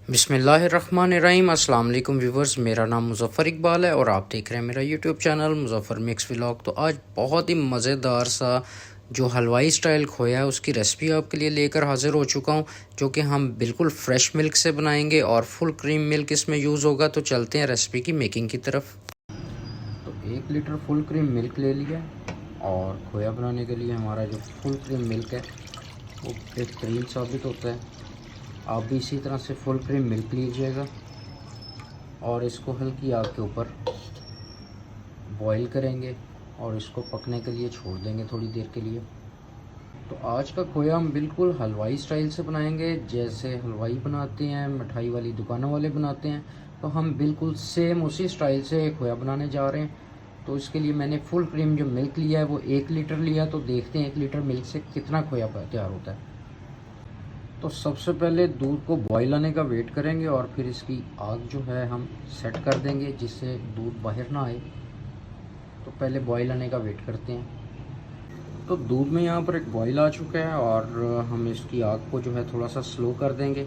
बिस्मिल्लाहिर्रहमानिर्रहीम। अस्सलाम वालेकुम व्यूवर्स, मेरा नाम मुज़फ़्फ़र इकबाल है और आप देख रहे हैं मेरा YouTube channel Muzaffar mix vlog. तो आज बहुत ही मज़ेदार सा जो हलवाई स्टाइल खोया है उसकी रेसिपी आपके लिए लेकर हाज़िर हो चुका हूं, जो कि हम बिल्कुल फ्रेश मिल्क से बनाएंगे और फुल क्रीम मिल्क इसमें यूज़ होगा। तो चलते हैं रेसिपी की मेकिंग की तरफ। तो 1 लीटर फुल क्रीम मिल्क ले लिया और खोया बनाने के लिए हमारा जो फुल क्रीम मिल्क है वो बेहतरीन साबित होता है। आप भी इसी तरह से फुल क्रीम मिल्क लीजिएगा और इसको हल्की आग के ऊपर बॉईल करेंगे और इसको पकने के लिए छोड़ देंगे थोड़ी देर के लिए। तो आज का खोया हम बिल्कुल हलवाई स्टाइल से बनाएंगे, जैसे हलवाई बनाते हैं, मिठाई वाली दुकानों वाले बनाते हैं। तो हम बिल्कुल सेम उसी स्टाइल से खोया बनाने जा रहे हैं। तो इसके लिए मैंने फुल क्रीम जो मिल्क लिया है वो 1 लीटर लिया। तो देखते हैं 1 लीटर मिल्क से कितना खोया तैयार होता है। तो सबसे पहले दूध को बॉईल आने का वेट करेंगे और फिर इसकी आग जो है हम सेट कर देंगे जिससे दूध बाहर ना आए। तो पहले बॉईल आने का वेट करते हैं। तो दूध में यहाँ पर एक बॉईल आ चुका है और हम इसकी आग को जो है थोड़ा सा स्लो कर देंगे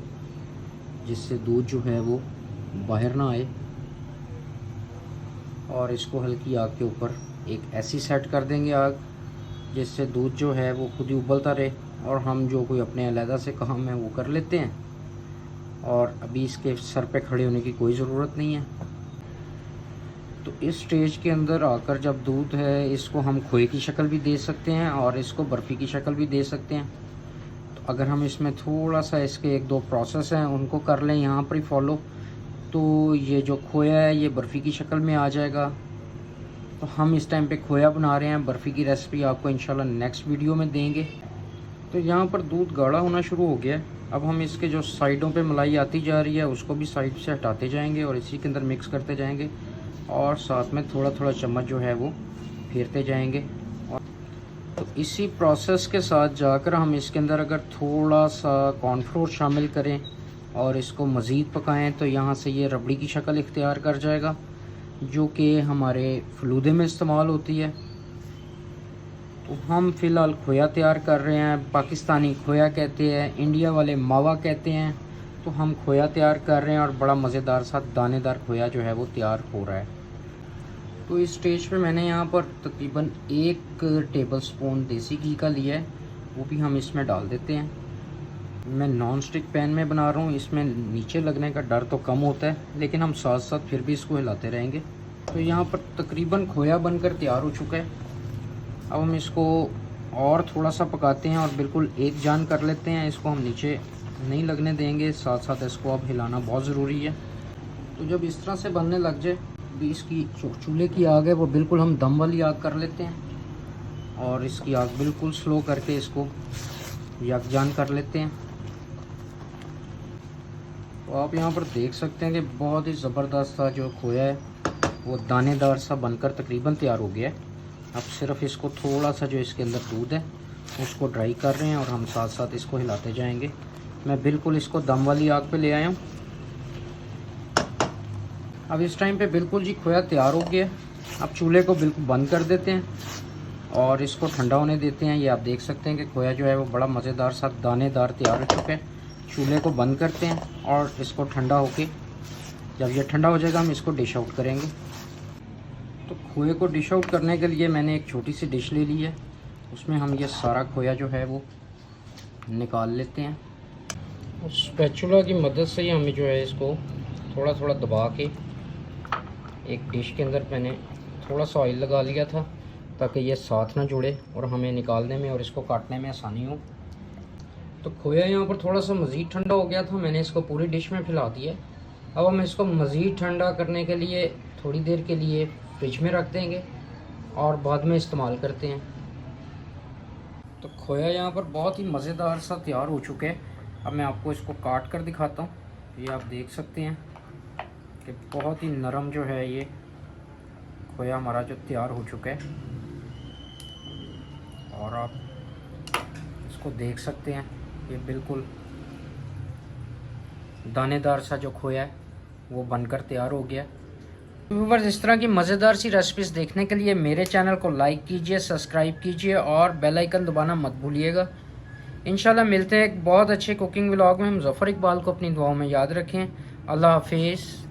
जिससे दूध जो है वो बाहर ना आए। और इसको हल्की आग के ऊपर एक ऐसी सेट कर देंगे आग जिससे दूध जो है वो खुद ही उबलता रहे और हम जो कोई अपने अलहदा से काम है वो कर लेते हैं। और अभी इसके सर पे खड़े होने की कोई ज़रूरत नहीं है। तो इस स्टेज के अंदर आकर जब दूध है इसको हम खोए की शक्ल भी दे सकते हैं और इसको बर्फ़ी की शक्ल भी दे सकते हैं। तो अगर हम इसमें थोड़ा सा इसके 1-2 प्रोसेस हैं उनको कर लें यहाँ पर ही फॉलो, तो ये जो खोया है ये बर्फ़ी की शक्ल में आ जाएगा। तो हम इस टाइम पे खोया बना रहे हैं, बर्फ़ी की रेसिपी आपको इंशाल्लाह नेक्स्ट वीडियो में देंगे। तो यहाँ पर दूध गाढ़ा होना शुरू हो गया है। अब हम इसके जो साइडों पे मलाई आती जा रही है उसको भी साइड से हटाते जाएंगे और इसी के अंदर मिक्स करते जाएंगे और साथ में थोड़ा थोड़ा चम्मच जो है वो फेरते जाएंगे। और तो इसी प्रोसेस के साथ जाकर हम इसके अंदर अगर थोड़ा सा कॉर्नफ्लोर शामिल करें और इसको मज़ीद पकाएं तो यहाँ से ये रबड़ी की शक्ल इख्तियार कर जाएगा, जो कि हमारे फलूदे में इस्तेमाल होती है। तो हम फ़िलहाल खोया तैयार कर रहे हैं। पाकिस्तानी खोया कहते हैं, इंडिया वाले मावा कहते हैं। तो हम खोया तैयार कर रहे हैं और बड़ा मज़ेदार सा दानेदार खोया जो है वो तैयार हो रहा है। तो इस स्टेज पे मैंने यहाँ पर तकरीबन 1 टेबल स्पून देसी घी का लिया है, वो भी हम इसमें डाल देते हैं। मैं नॉन स्टिक पैन में बना रहा हूँ, इसमें नीचे लगने का डर तो कम होता है, लेकिन हम साथ साथ फिर भी इसको हिलाते रहेंगे। तो यहाँ पर तकरीबन खोया बनकर तैयार हो चुका है। अब हम इसको और थोड़ा सा पकाते हैं और बिल्कुल एक जान कर लेते हैं। इसको हम नीचे नहीं लगने देंगे, साथ साथ इसको अब हिलाना बहुत ज़रूरी है। तो जब इस तरह से बनने लग जाए भी इसकी चूल्हे की आग है वो बिल्कुल हम दम वाली आग कर लेते हैं और इसकी आग बिल्कुल स्लो करके इसको यकजान कर लेते हैं। तो आप यहाँ पर देख सकते हैं कि बहुत ही ज़बरदस्त सा जो खोया है वो दानेदार सा बनकर तकरीबन तैयार हो गया है। अब सिर्फ इसको थोड़ा सा जो इसके अंदर दूध है उसको ड्राई कर रहे हैं और हम साथ साथ इसको हिलाते जाएंगे। मैं बिल्कुल इसको दम वाली आग पे ले आया हूँ। अब इस टाइम पे बिल्कुल जी खोया तैयार हो गया। अब चूल्हे को बिल्कुल बंद कर देते हैं और इसको ठंडा होने देते हैं। ये आप देख सकते हैं कि खोया जो है वो बड़ा मज़ेदार सा दानेदार तैयार हो चुका है। चूल्हे को बंद करते हैं और इसको ठंडा होके जब ये ठंडा हो जाएगा हम इसको डिश आउट करेंगे। तो खोए को डिश आउट करने के लिए मैंने एक छोटी सी डिश ले ली है, उसमें हम ये सारा खोया जो है वो निकाल लेते हैं। उस स्पैचुला की मदद से ही हमें जो है इसको थोड़ा थोड़ा दबा के एक डिश के अंदर मैंने थोड़ा सा ऑयल लगा लिया था ताकि ये साथ ना जुड़े और हमें निकालने में और इसको काटने में आसानी हो। तो खोया यहाँ पर थोड़ा सा मज़ीद ठंडा हो गया था, मैंने इसको पूरी डिश में फैला दिया। अब हम इसको मज़ीद ठंडा करने के लिए थोड़ी देर के लिए फ्रिज में रख देंगे और बाद में इस्तेमाल करते हैं। तो खोया यहाँ पर बहुत ही मज़ेदार सा तैयार हो चुका है। अब मैं आपको इसको काट कर दिखाता हूँ। ये आप देख सकते हैं कि बहुत ही नरम जो है ये खोया हमारा जो तैयार हो चुका है और आप इसको देख सकते हैं ये बिल्कुल दानेदार सा जो खोया है वो बनकर तैयार हो गया। व्यूअर्स, इस तरह की मज़ेदार सी रेसिपीज़ देखने के लिए मेरे चैनल को लाइक कीजिए, सब्सक्राइब कीजिए और बेल आइकन दबाना मत भूलिएगा। इंशाल्लाह मिलते हैं एक बहुत अच्छे कुकिंग व्लॉग में। मुज़फ़्फ़र इकबाल को अपनी दुआओं में याद रखें। अल्लाह हाफिज़।